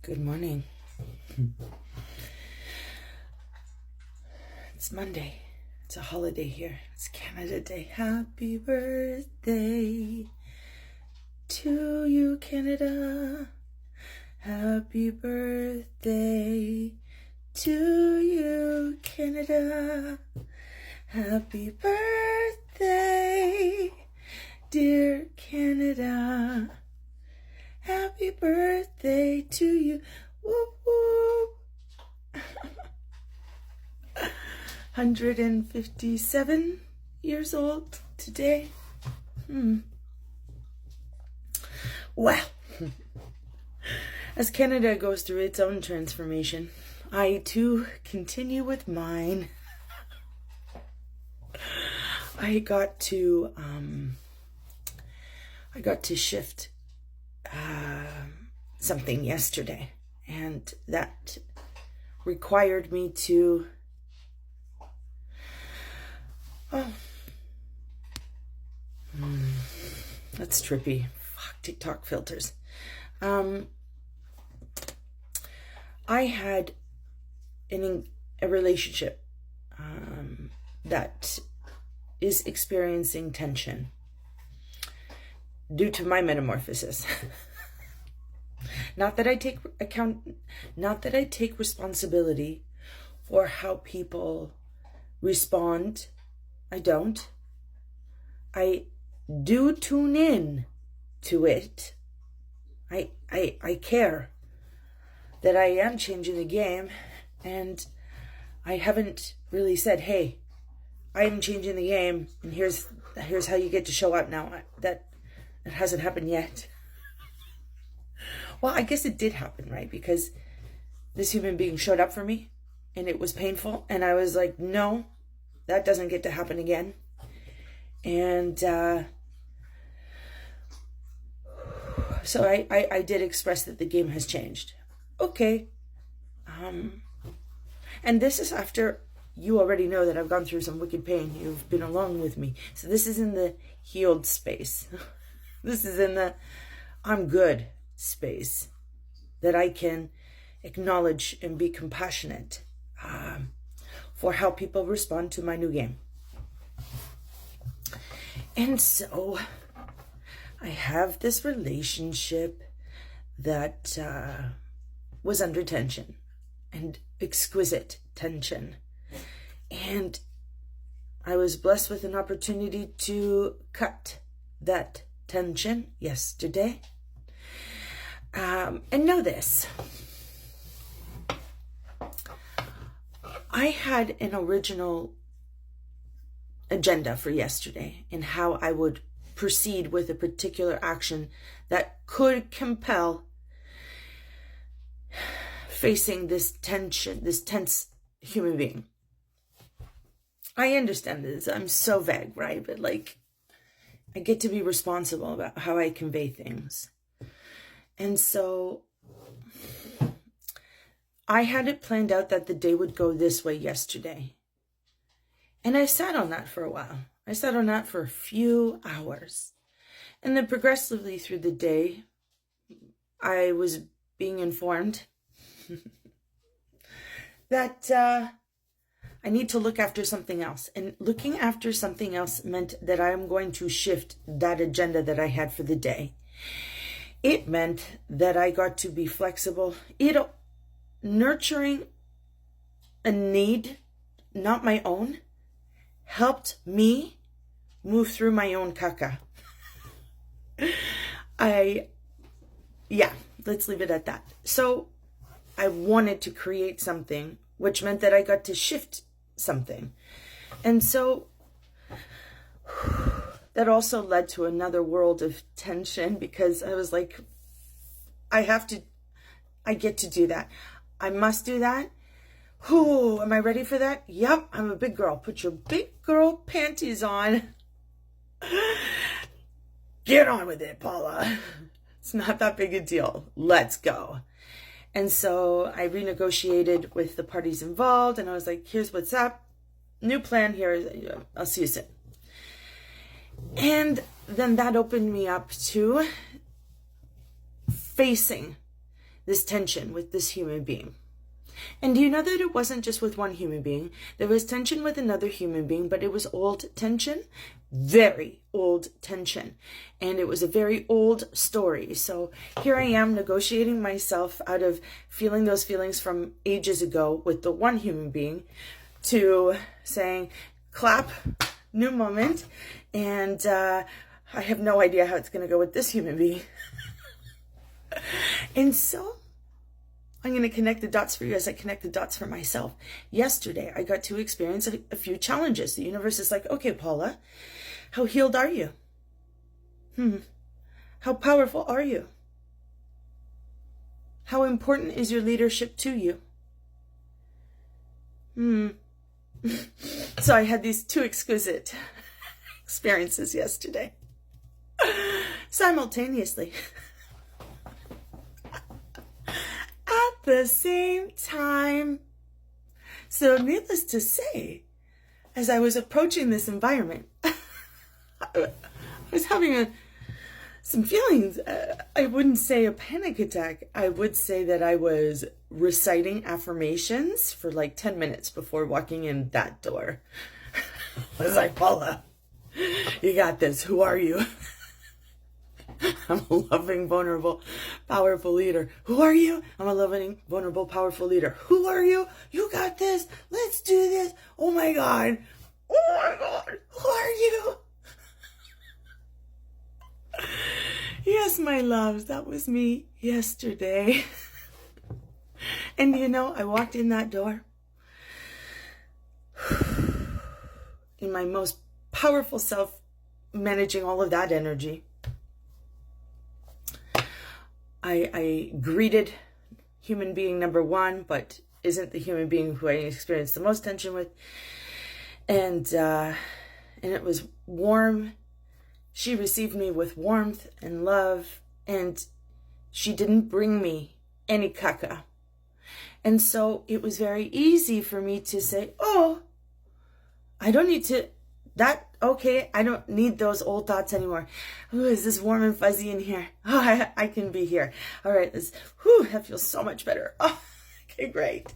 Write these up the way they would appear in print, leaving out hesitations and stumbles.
Good morning. It's Monday. It's a holiday here. It's Canada Day. Happy birthday to you, Canada. Happy birthday to you, Canada. Happy birthday, dear Canada. Happy birthday to you. Whoop, whoop. 157 years old today. Well, as Canada goes through its own transformation, I too continue with mine. I got to shift something yesterday, and that required me to that's trippy. Fuck TikTok filters. I had a relationship that is experiencing tension due to my metamorphosis. Not that I take responsibility for how people respond. I don't. I do tune in to it. I care that I am changing the game, and I haven't really said, hey, I am changing the game, and here's how you get to show up now. That hasn't happened yet. Well, I guess it did happen, right? Because this human being showed up for me, and it was painful, and I was like, no, that doesn't get to happen again. And so I did express that the game has changed. Okay. And this is after you already know that I've gone through some wicked pain. You've been along with me. So this is in the healed space. This is in the I'm good space, that I can acknowledge and be compassionate for how people respond to my new game. And so I have this relationship that was under tension, and exquisite tension. And I was blessed with an opportunity to cut that tension yesterday. And know this. I had an original agenda for yesterday in how I would proceed with a particular action that could compel facing this tension, this tense human being. I understand this. I'm so vague, right? But I get to be responsible about how I convey things. And so I had it planned out that the day would go this way yesterday. And I sat on that for a while. I sat on that for a few hours. And then progressively through the day, I was being informed that I need to look after something else. And looking after something else meant that I am going to shift that agenda that I had for the day. It meant that I got to be flexible. Nurturing a need, not my own, helped me move through my own caca. Let's leave it at that. So I wanted to create something, which meant that I got to shift something. And so that also led to another world of tension, because I was like, I get to do that. I must do that. Whoo, am I ready for that? Yep, I'm a big girl. Put your big girl panties on. Get on with it, Paula. It's not that big a deal. Let's go. And so I renegotiated with the parties involved, and I was like, here's what's up. New plan here. I'll see you soon. And then that opened me up to facing this tension with this human being. And do you know that it wasn't just with one human being? There was tension with another human being, but it was old tension, very old tension. And it was a very old story. So here I am negotiating myself out of feeling those feelings from ages ago with the one human being to saying, clap, new moment. And I have no idea how it's going to go with this human being. And so I'm going to connect the dots for you as I connect the dots for myself. Yesterday, I got to experience a few challenges. The universe is like, okay, Paula, how healed are you? How powerful are you? How important is your leadership to you? So I had these two exquisite experiences yesterday. Simultaneously. At the same time. So needless to say, as I was approaching this environment, I was having some feelings. I wouldn't say a panic attack. I would say that I was reciting affirmations for like 10 minutes before walking in that door. I was like, Paula, you got this. Who are you? I'm a loving, vulnerable, powerful leader. Who are you? I'm a loving, vulnerable, powerful leader. Who are you? You got this. Let's do this. Oh my God. Oh my God. Who are you? Yes, my loves, that was me yesterday. And you know, I walked in that door in my most powerful self, managing all of that energy. I greeted human being number one, but isn't the human being who I experienced the most tension with. And it was warm. She received me with warmth and love, and she didn't bring me any caca. And so it was very easy for me to say, oh, I don't need to, okay, I don't need those old thoughts anymore. Ooh, is this warm and fuzzy in here? Oh, I can be here. All right, that feels so much better. Oh, okay, great.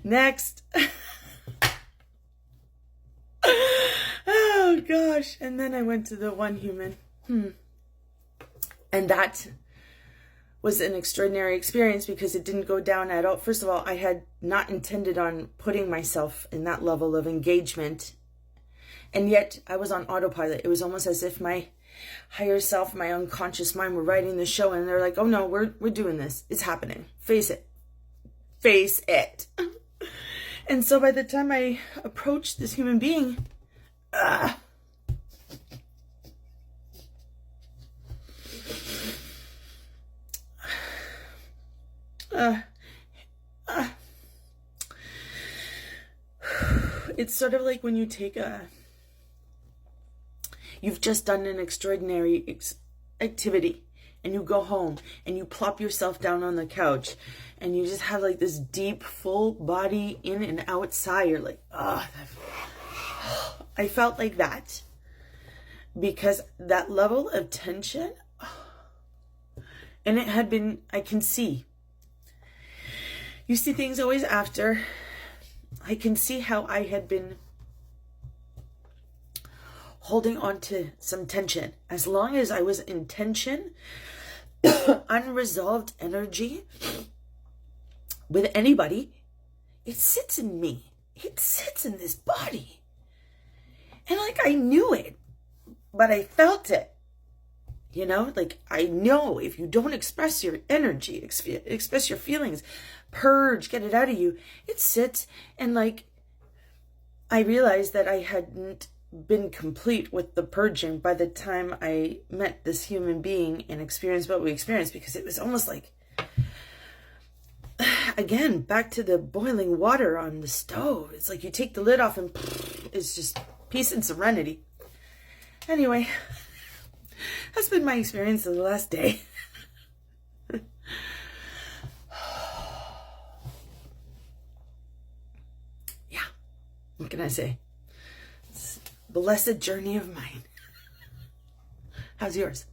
Next. Oh, gosh. And then I went to the one human. And that was an extraordinary experience because it didn't go down at all. First of all, I had not intended on putting myself in that level of engagement. And yet I was on autopilot. It was almost as if my higher self, my unconscious mind were writing the show. And they're like, oh no, we're doing this. It's happening. Face it. Face it. And so by the time I approached this human being, it's sort of like when you take you've just done an extraordinary activity and you go home and you plop yourself down on the couch and you just have like this deep, full body in and out sigh. You're like, I felt like that because that level of tension, and it had been, I can see. You see things always after. I can see how I had been holding on to some tension. As long as I was in tension, unresolved energy with anybody, it sits in me. It sits in this body. And like I knew it, but I felt it. You know, like I know if you don't express your energy, express your feelings, purge, get it out of you, it sits. And like I realized that I hadn't been complete with the purging by the time I met this human being and experienced what we experienced, because it was almost like, again, back to the boiling water on the stove. It's like you take the lid off and it's just peace and serenity. Anyway, that's been my experience of the last day. Yeah, what can I say? It's a blessed journey of mine. How's yours?